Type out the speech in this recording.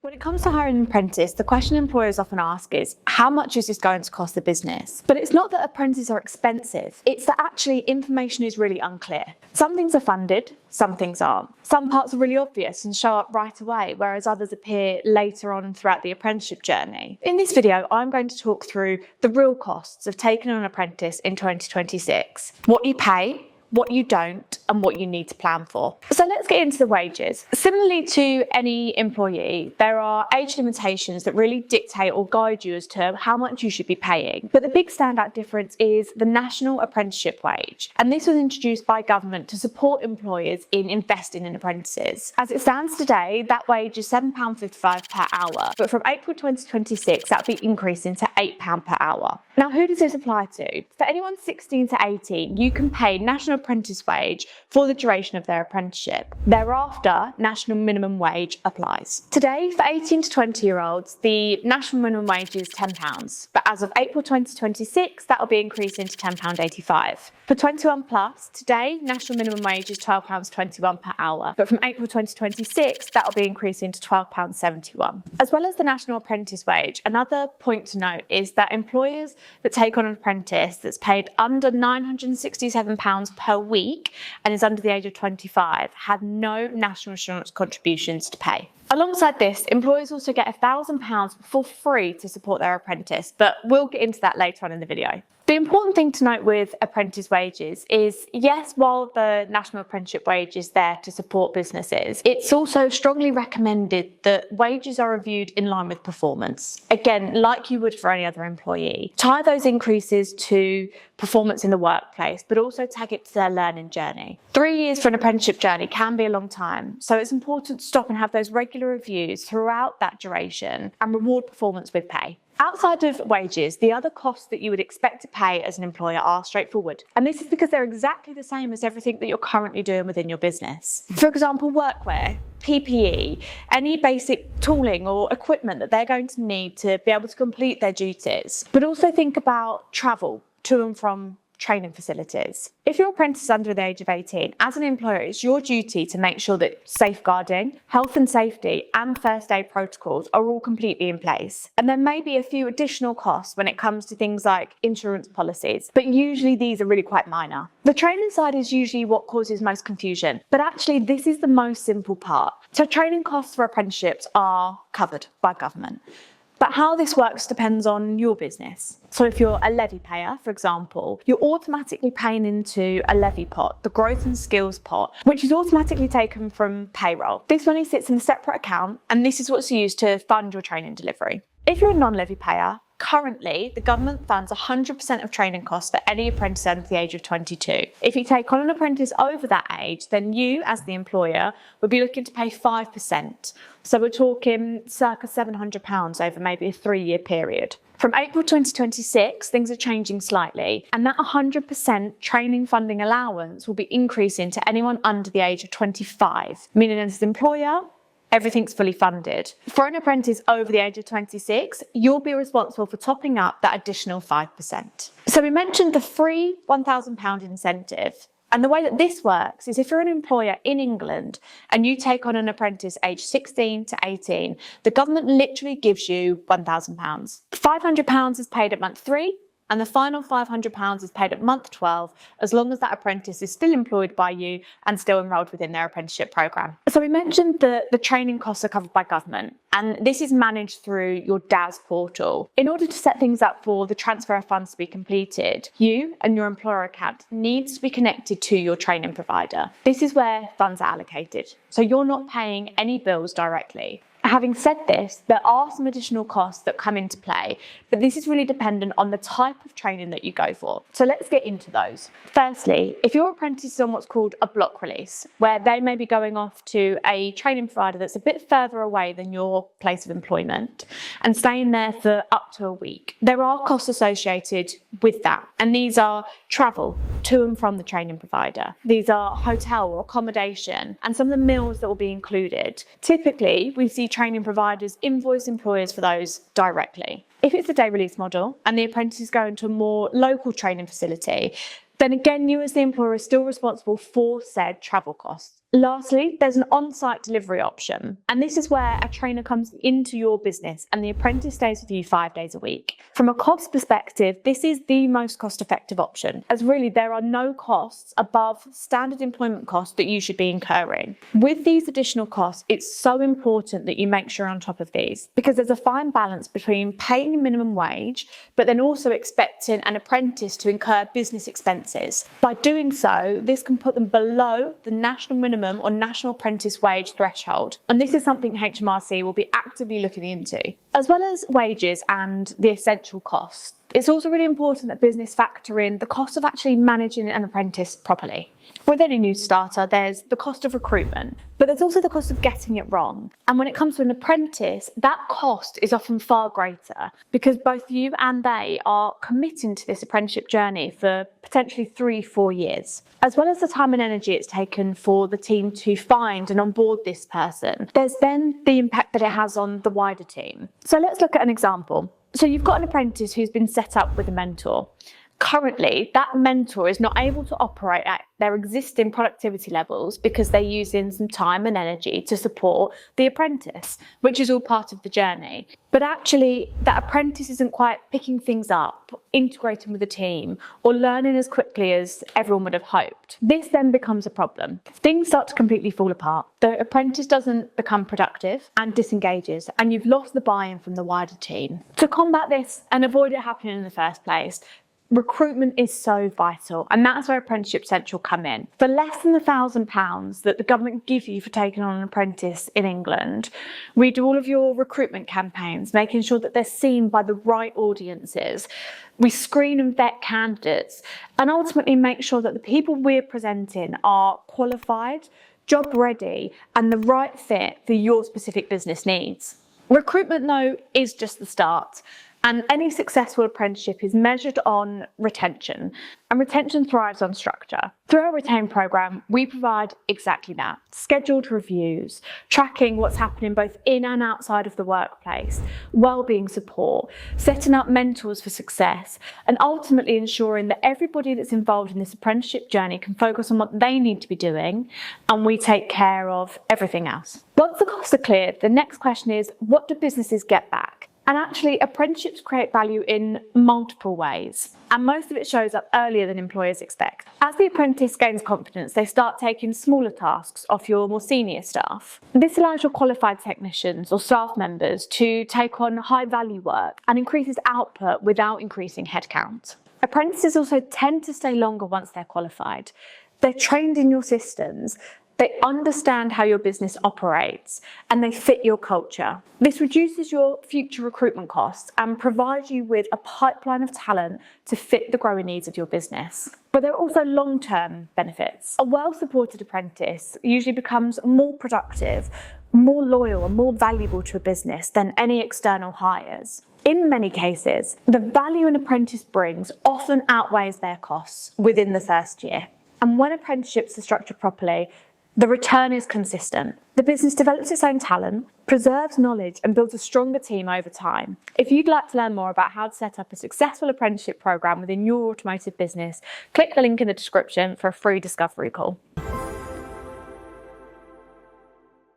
When it comes to hiring an apprentice, the question employers often ask is, how much is this going to cost the business? But it's not that apprentices are expensive, it's that actually information is really unclear. Some things are funded, some things aren't. Some parts are really obvious and show up right away, whereas others appear later on throughout the apprenticeship journey. In this video, I'm going to talk through the real costs of taking on an apprentice in 2026, what you pay, what you don't, and what you need to plan for. So let's get into the wages. Similarly to any employee, there are age limitations that really dictate or guide you as to how much you should be paying. But the big standout difference is the national apprenticeship wage. And this was introduced by government to support employers in investing in apprentices. As it stands today, that wage is £7.55 per hour. But from April 2026, that'll be increasing to £8 per hour. Now, who does this apply to? For anyone 16 to 18, you can pay national apprentice wage for the duration of their apprenticeship. Thereafter, national minimum wage applies. Today, for 18 to 20-year-olds, the national minimum wage is £10, but as of April 2026, that will be increasing to £10.85. For 21 plus, today, national minimum wage is £12.21 per hour, but from April 2026, that will be increasing to £12.71. As well as the national apprentice wage, another point to note is that employers that take on an apprentice that's paid under £967 per week and is under the age of 25 have no national insurance contributions to pay. Alongside this, employers also get £1,000 for free to support their apprentice, but we'll get into that later on in the video. The important thing to note with apprentice wages is, yes, while the national apprenticeship wage is there to support businesses, it's also strongly recommended that wages are reviewed in line with performance. Again, like you would for any other employee. Tie those increases to performance in the workplace, but also tag it to their learning journey. 3 years for an apprenticeship journey can be a long time, so it's important to stop and have those regular reviews throughout that duration and reward performance with pay. Outside of wages, the other costs that you would expect to pay as an employer are straightforward. And this is because they're exactly the same as everything that you're currently doing within your business. For example, workwear, PPE, any basic tooling or equipment that they're going to need to be able to complete their duties. But also think about travel to and from training facilities. If your apprentice is under the age of 18, as an employer, it's your duty to make sure that safeguarding, health and safety, and first aid protocols are all completely in place. And there may be a few additional costs when it comes to things like insurance policies, but usually these are really quite minor. The training side is usually what causes most confusion, but actually this is the most simple part. So training costs for apprenticeships are covered by government. But how this works depends on your business. So if you're a levy payer, for example, you're automatically paying into a levy pot, the growth and skills pot, which is automatically taken from payroll. This money sits in a separate account, and this is what's used to fund your training delivery. If you're a non-levy payer, currently, the government funds 100% of training costs for any apprentice under the age of 22. If you take on an apprentice over that age, then you, as the employer, would be looking to pay 5%. So we're talking circa £700 over maybe a 3-year period. From April 2026, things are changing slightly, and that 100% training funding allowance will be increasing to anyone under the age of 25, meaning as an employer, everything's fully funded. For an apprentice over the age of 26, you'll be responsible for topping up that additional 5%. So we mentioned the free £1,000 incentive. And the way that this works is if you're an employer in England and you take on an apprentice aged 16 to 18, the government literally gives you £1,000. £500 is paid at month 3, and the final £500 is paid at month 12, as long as that apprentice is still employed by you and still enrolled within their apprenticeship programme. So we mentioned that the training costs are covered by government, and this is managed through your DAS portal. In order to set things up for the transfer of funds to be completed, you and your employer account needs to be connected to your training provider. This is where funds are allocated, so you're not paying any bills directly. Having said this, there are some additional costs that come into play, but this is really dependent on the type of training that you go for. So let's get into those. Firstly, if your apprentice is on what's called a block release, where they may be going off to a training provider that's a bit further away than your place of employment and staying there for up to a week, there are costs associated with that. And these are travel to and from the training provider. These are hotel or accommodation and some of the meals that will be included. Typically, we see training providers invoice employers for those directly. If it's a day release model and the apprentice is going to a more local training facility, then again, you as the employer are still responsible for said travel costs. Lastly, there's an on-site delivery option, and this is where a trainer comes into your business and the apprentice stays with you 5 days a week. From a cost perspective, this is the most cost-effective option, as really there are no costs above standard employment costs that you should be incurring. With these additional costs, it's so important that you make sure you're on top of these, because there's a fine balance between paying a minimum wage, but then also expecting an apprentice to incur business expenses. By doing so, this can put them below the national minimum or national apprentice wage threshold. And this is something HMRC will be actively looking into. As well as wages and the essential costs, it's also really important that business factor in the cost of actually managing an apprentice properly. With any new starter, there's the cost of recruitment, but there's also the cost of getting it wrong. And when it comes to an apprentice, that cost is often far greater because both you and they are committing to this apprenticeship journey for potentially 3-4 years. As well as the time and energy it's taken for the team to find and onboard this person, there's then the impact that it has on the wider team. So let's look at an example. So you've got an apprentice who's been set up with a mentor. Currently, that mentor is not able to operate at their existing productivity levels because they're using some time and energy to support the apprentice, which is all part of the journey. But actually, that apprentice isn't quite picking things up, integrating with the team, or learning as quickly as everyone would have hoped. This then becomes a problem. Things start to completely fall apart. The apprentice doesn't become productive and disengages, and you've lost the buy-in from the wider team. To combat this and avoid it happening in the first place, recruitment is so vital, and that's where Apprenticeship Central come in. For less than £1,000 that the government give you for taking on an apprentice in England, we do all of your recruitment campaigns, making sure that they're seen by the right audiences. We screen and vet candidates and ultimately make sure that the people we're presenting are qualified, job ready, and the right fit for your specific business needs. Recruitment, though, is just the start. And any successful apprenticeship is measured on retention, and retention thrives on structure. Through our Retain programme, we provide exactly that. Scheduled reviews, tracking what's happening both in and outside of the workplace, wellbeing support, setting up mentors for success, and ultimately ensuring that everybody that's involved in this apprenticeship journey can focus on what they need to be doing, and we take care of everything else. Once the costs are clear, the next question is, what do businesses get back? And actually, apprenticeships create value in multiple ways, and most of it shows up earlier than employers expect. As the apprentice gains confidence, they start taking smaller tasks off your more senior staff. This allows your qualified technicians or staff members to take on high-value work and increases output without increasing headcount. Apprentices also tend to stay longer once they're qualified. They're trained in your systems, they understand how your business operates, and they fit your culture. This reduces your future recruitment costs and provides you with a pipeline of talent to fit the growing needs of your business. But there are also long-term benefits. A well-supported apprentice usually becomes more productive, more loyal, and more valuable to a business than any external hires. In many cases, the value an apprentice brings often outweighs their costs within the first year. And when apprenticeships are structured properly, the return is consistent. The business develops its own talent, preserves knowledge, and builds a stronger team over time. If you'd like to learn more about how to set up a successful apprenticeship programme within your automotive business, click the link in the description for a free discovery call.